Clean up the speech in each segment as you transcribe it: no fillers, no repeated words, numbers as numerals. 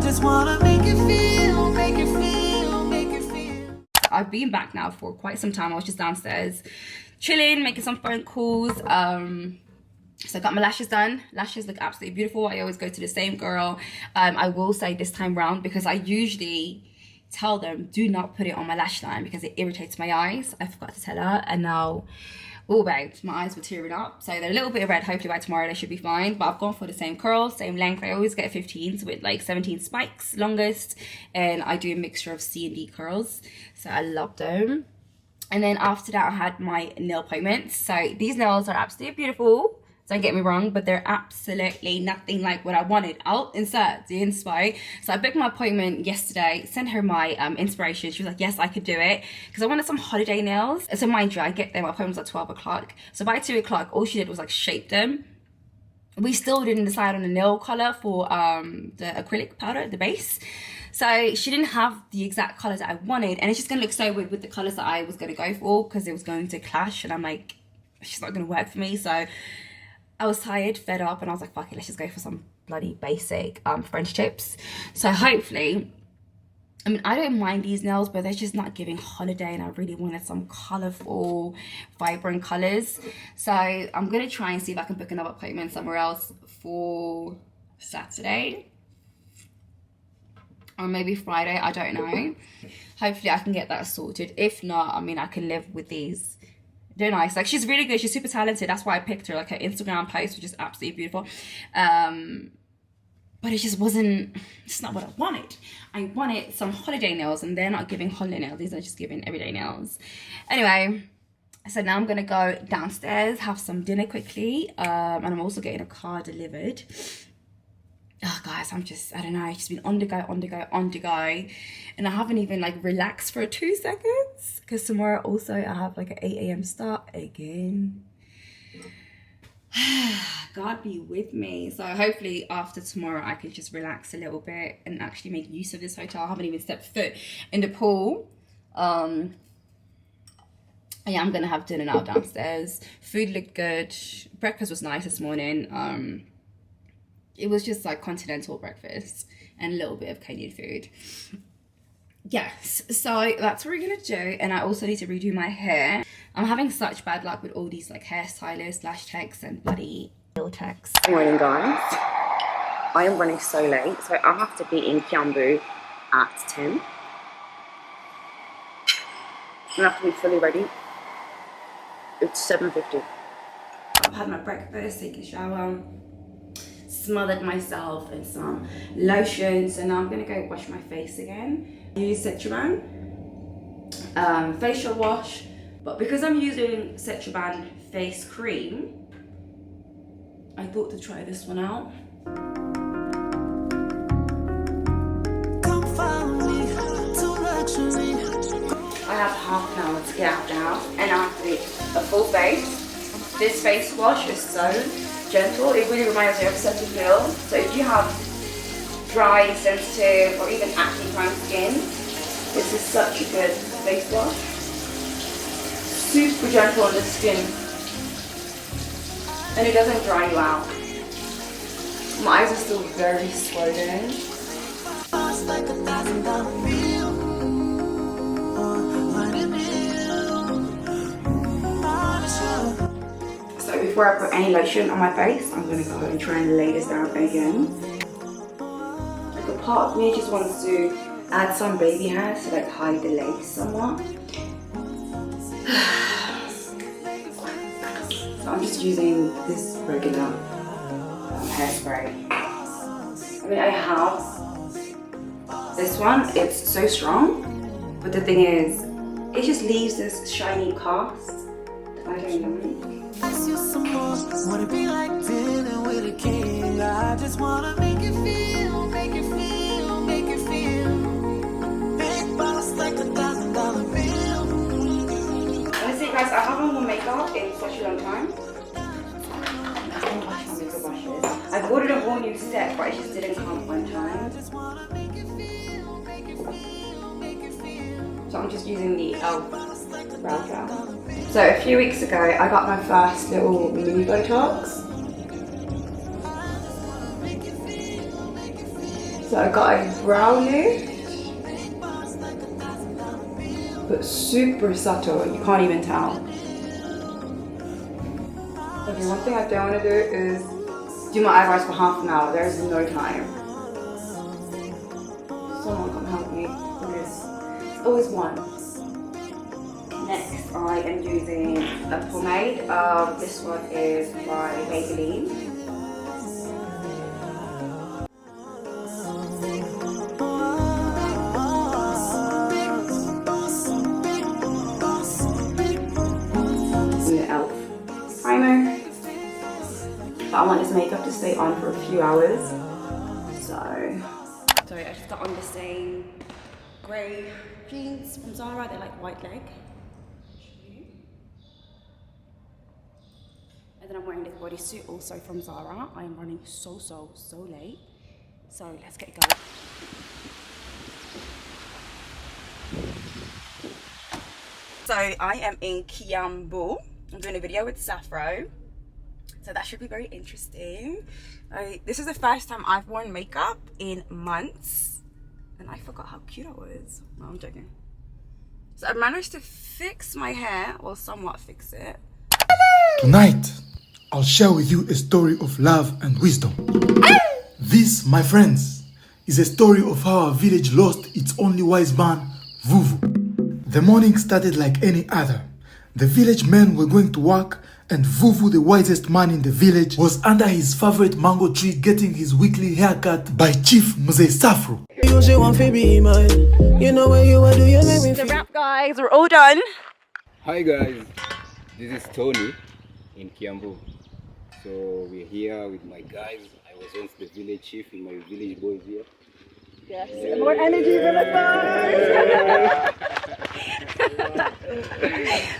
just wanna make you feel, make you feel, make you feel. I've been back now for quite some time. I was just downstairs chilling, making some phone calls. So I got my lashes done. Lashes look absolutely beautiful. I always go to the same girl. I will say this time round, because I usually tell them do not put it on my lash line because it irritates my eyes. I forgot to tell her, and now, oh babe, my eyes were tearing up. So they're a little bit red. Hopefully by tomorrow they should be fine. But I've gone for the same curl, same length. I always get 15s with like 17 spikes longest, and I do a mixture of C and D curls, so I love them. And then after that I had my nail appointments. So these nails are absolutely beautiful, don't get me wrong, but they're absolutely nothing like what I wanted. I'll insert the inspo. So I booked my appointment yesterday, sent her my inspiration. She was like, yes, I could do it, because I wanted some holiday nails. So mind you, I get there, my appointment was at 12 o'clock. So by 2 o'clock, all she did was like shape them. We still didn't decide on the nail color for the acrylic powder, the base. So she didn't have the exact colors that I wanted, and it's just gonna look so weird with the colors that I was gonna go for, because it was going to clash, and I'm like, she's not gonna work for me. So I was tired, fed up, and I was like, fuck it, let's just go for some bloody basic French tips. So hopefully, I mean, I don't mind these nails, but they're just not giving holiday, and I really wanted some colorful, vibrant colors. So I'm gonna try and see if I can book another appointment somewhere else for Saturday, or maybe Friday, I don't know. Hopefully I can get that sorted. If not, I mean, I can live with these. They're nice. Like, she's really good, she's super talented. That's why I picked her. Like, her Instagram post was just absolutely beautiful. But it just wasn't, it's not what I wanted. I wanted some holiday nails, and they're not giving holiday nails. These are just giving everyday nails. Anyway, so now I'm gonna go downstairs, have some dinner quickly, and I'm also getting a car delivered. Oh guys, I don't know, I've just been on the go, and I haven't even like relaxed for 2 seconds, because tomorrow also I have like an 8 a.m. start again. God be with me. So hopefully after tomorrow I can just relax a little bit and actually make use of this hotel. I haven't even stepped foot in the pool. Yeah, I'm gonna have dinner now downstairs. Food looked good. Breakfast was nice this morning. It was just like continental breakfast and a little bit of Kenyan food. Yes, so that's what we're gonna do. And I also need to redo my hair. I'm having such bad luck with all these like hairstylists, lash techs, and bloody nail techs. Good morning, guys. I am running so late, so I have to be in Kiambu at 10. I have to be fully ready. It's 7:50. I've had my breakfast, taken a shower, smothered myself in some lotions, and now I'm gonna go wash my face again. Use Cetraban facial wash, but because I'm using Cetraban face cream, I thought to try this one out. I have half an hour to get out of the house, and I have to do a full face. This face wash is so gentle. It really reminds me of Cetaphil. So if you have dry, sensitive, or even acne prone skin, this is such a good face wash. Super gentle on the skin, and it doesn't dry you out. My eyes are still very swollen. So before I put any lotion on my face, I'm gonna go and try and lay this down again. Like, a part of me just wants to add some baby hairs to like hide the lace somewhat. So I'm just using this regular hairspray. I mean, I have this one. It's so strong, but the thing is, it just leaves this shiny cast that I don't like. Wanna be like dinner with a king. I just wanna make you feel, make you feel, make you feel. Big boss like $1,000 bill. Honestly guys, I haven't worn makeup in such a long time. I don't wash my makeup brushes. I've ordered a whole new set, but it just didn't come on time. So I'm just using the e.l.f. brow gel. So a few weeks ago, I got my first little mini Botox. So So I got a brow lift, but super subtle, you can't even tell. Okay, one thing I don't want to do is do my eyebrows for half an hour. There is no time. Someone come help me, please. There's always one. Next, I am using a pomade. This one is by Maybelline. Primer. But I want this makeup to stay on for a few hours. Sorry, I just got on the same grey jeans from Zara. They're like white leg. And then I'm wearing this bodysuit also from Zara. I am running so late. So let's get going. So I am in Kiambu. I'm doing a video with Safro, so that should be very interesting. This is the first time I've worn makeup in months, and I forgot how cute I was. No, I'm joking. So I managed to fix my hair, well, somewhat fix it. Tonight, I'll share with you a story of love and wisdom. This, my friends, is a story of how our village lost its only wise man, Vuvu. The morning started like any other. The village men were going to work, and Vuvu, the wisest man in the village, was under his favorite mango tree getting his weekly haircut by Chief Mzee Safro. The wrap, guys, we're all done. Hi guys, this is Tony in Kiambu. So we're here with my guys. I was once the village chief in my village boys here. Yes, more energy for the guys.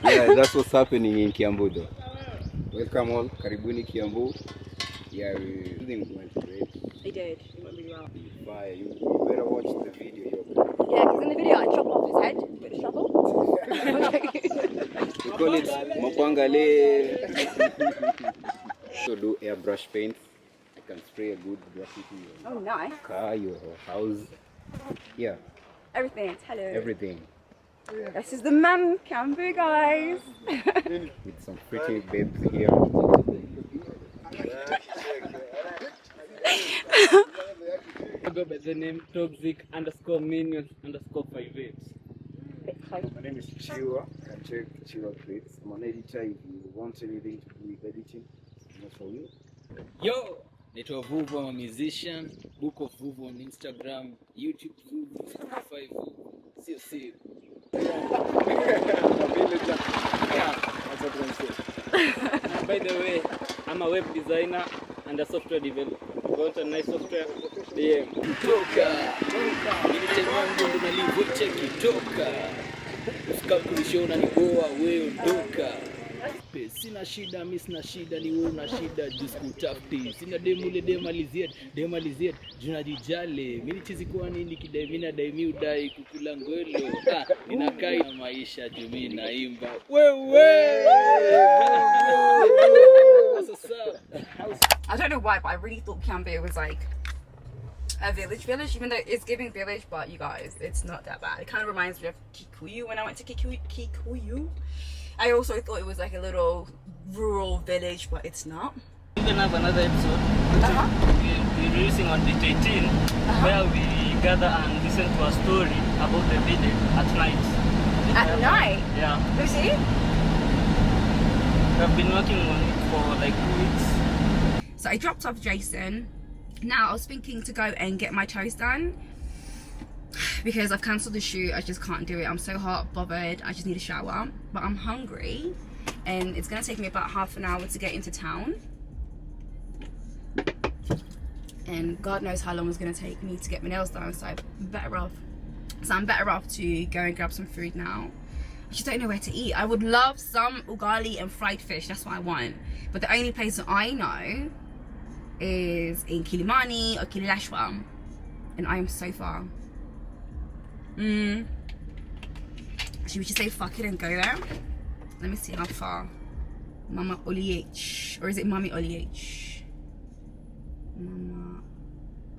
Yeah, that's what's happening in Kiambu though. Welcome all, Karibuni Kiambu. Yeah, we went great. They did, it went really well. Fire, you better watch the video. Yeah, because in the video I chopped off his head with a shovel. We call it Mapangale. So do airbrush paint. I can spray a good graffiti. Oh, nice. Car, your house. Yeah. Everything, hello. Everything. This is the man, Kambu, guys. With some pretty babes here. I go by the name toxic_minions_58. My name is Chiwa. You can check Chiwa Creates. I'm an editor. If you want anything to do with editing, not for you. Yo! Naitwa Vuvu, I'm a musician. Book of Vuvu on Instagram, YouTube Vuvu, Spotify Vuvu. See you soon. By the way, I'm a web designer and a software developer. If you want a nice software, DM. Toka! Nilitenyangu ndo nalivyo cheki toka. Usika kulishona ni goa wewe ondoka. Sina shida, mimi sina shida, ni wewe una shida, just kutafuti. Sina demu ile demaliziet, junajijale. Mimi chizi kwa nini kidai mimi na dai mimi udai kukula ngwelo. Ninakai na maisha juu mimi naimba. Wewe! What's up? I don't know why, but I really thought Kiambu was like a village, even though it's giving village, but you guys, it's not that bad. It kind of reminds me of Kikuyu when I went to Kikuyu. I also thought it was like a little rural village, but it's not. We're going to have another episode we're releasing on the 18th, where we gather and listen to a story about the village at night. At night? Yeah. Lucy? We've been working on it for like 2 weeks. So I dropped off Jason. Now I was thinking to go and get my toes done because I've cancelled the shoot. I just can't do it. I'm so hot, bothered. I just need a shower. But I'm hungry and it's going to take me about half an hour to get into town. And God knows how long it's going to take me to get my nails done. So I'm better off to go and grab some food now. I just don't know where to eat. I would love some ugali and fried fish. That's what I want. But the only place that I know is in Kilimani or Kililashwa. And I am so far. Should we just say fuck it and go there? Let me see how far. Mama Olih. Or is it Mami Olih? Mama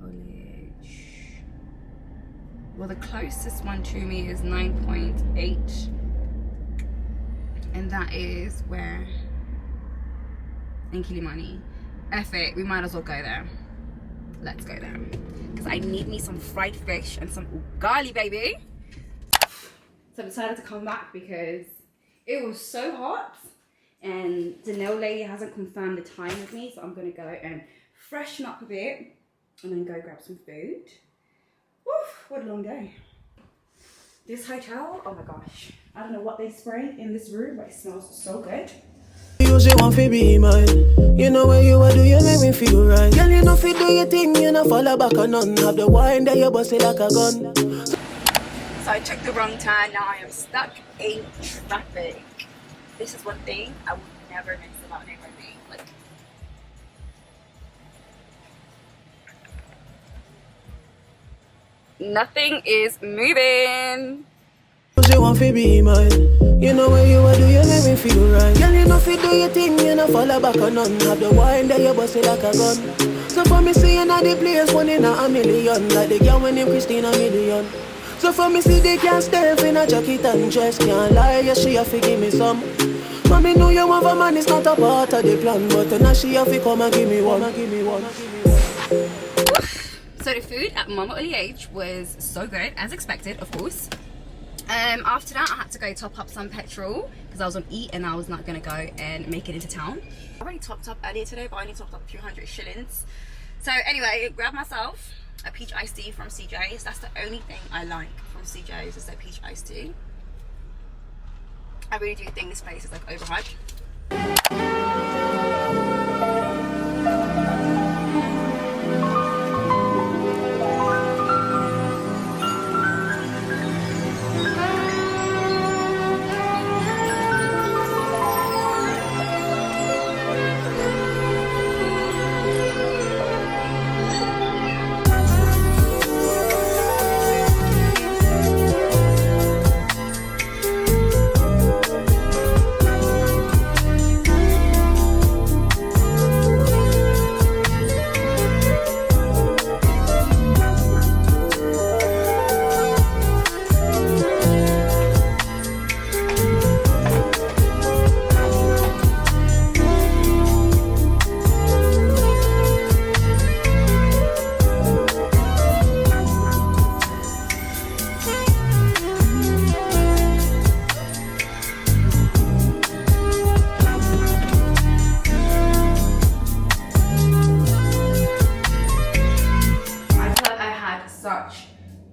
Olih. well, the closest one to me is 9.8, and that is where in Kilimani. F it, we might as well go there. Let's go there, because I need me some fried fish and some ugali, baby. So I decided to come back because it was so hot, and the nail lady hasn't confirmed the time with me, so I'm gonna go and freshen up a bit and then go grab some food. Woof, what a long day. This hotel, oh my gosh, I don't know what they sprayed in this room, but it smells so good. Usually want to be mine. You know where you are, do you make me feel right? Girl, you know fi do your thing, you know follow back on none. Have the wine that you bust it like a gun. So I took the wrong turn, now I am stuck in traffic. This is one thing I would never miss about Nairobi. Like, nothing is moving. Usually want to be mine. You know where you are, do you make me feel right? Girl, you know fi do your thing, you know follow back on none. Have the wine that you bust it like a gun. So for me see you know the place, one in a million. Like the girl when named Christina Million. So for me see they can't step in a jacket and dress. Can't lie, yeah, she have to give me some. Mommy know you want a man, it's not a part of the plan. But now she have to come and give me one. So the food at Mama Oli H was so good, as expected, of course. After that, I had to go top up some petrol because I was on E and I was not gonna go and make it into town. I already topped up earlier today, but I only topped up a few hundred shillings. So anyway, grabbed myself a peach iced tea from CJ's. That's the only thing I like from CJ's is their peach iced tea. I really do think this place is like overhyped.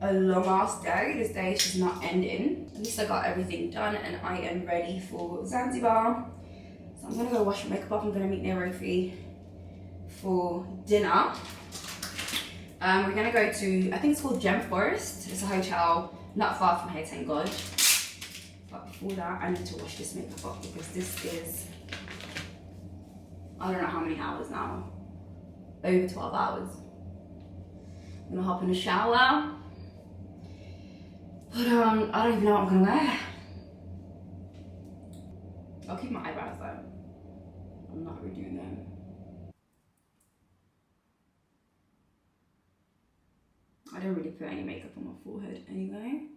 A long ass day. This day is just not ending. At least I got everything done and I am ready for Zanzibar. So I'm gonna go wash my makeup off. I'm gonna meet Nairobi for dinner. We're gonna go to, I think it's called Gem Forest. It's a hotel not far from here, thank God. But before that, I need to wash this makeup off because this is, I don't know how many hours now. Over 12 hours. I'm gonna hop in the shower. But I don't even know what I'm gonna wear. I'll keep my eyebrows though. I'm not redoing them. I don't really put any makeup on my forehead anyway.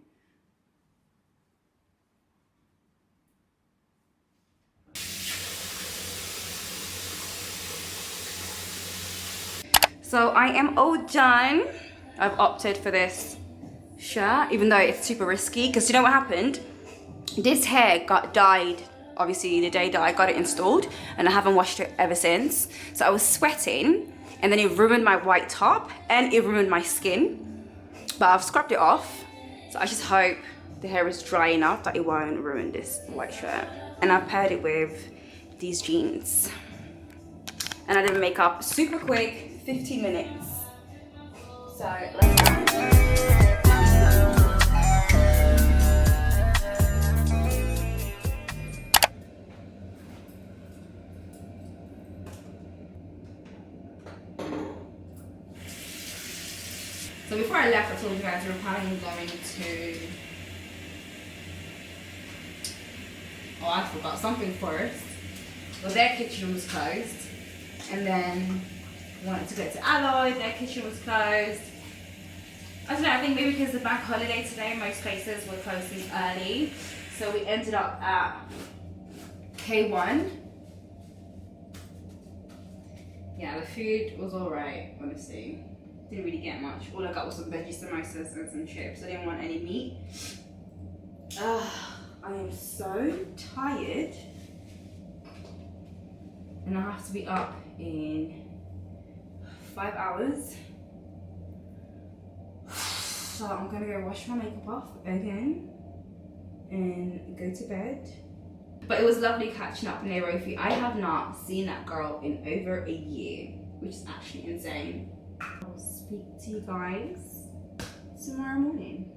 So I am all done. I've opted for this shirt, even though it's super risky, because you know what happened? This hair got dyed, obviously the day that I got it installed, and I haven't washed it ever since. So I was sweating, and then it ruined my white top, and it ruined my skin. But I've scrubbed it off, so I just hope the hair is dry enough that it won't ruin this white shirt. And I paired it with these jeans. And I did makeup super quick, 15 minutes. So let's go. So before I left, I told you guys we were planning on going to, oh, I forgot something first. Well, their kitchen was closed. And then I wanted to go to Alloy, their kitchen was closed. I don't know, I think maybe because the bank holiday today, most places were closing early. So we ended up at K1. Yeah, the food was alright, honestly. Didn't really get much. All I got was some veggie samosas and some chips. I didn't want any meat. I am so tired. And I have to be up in 5 hours. So I'm gonna go wash my makeup off again and go to bed. But it was lovely catching up in Nairobi. I have not seen that girl in over a year, which is actually insane. I'll speak to you guys tomorrow morning.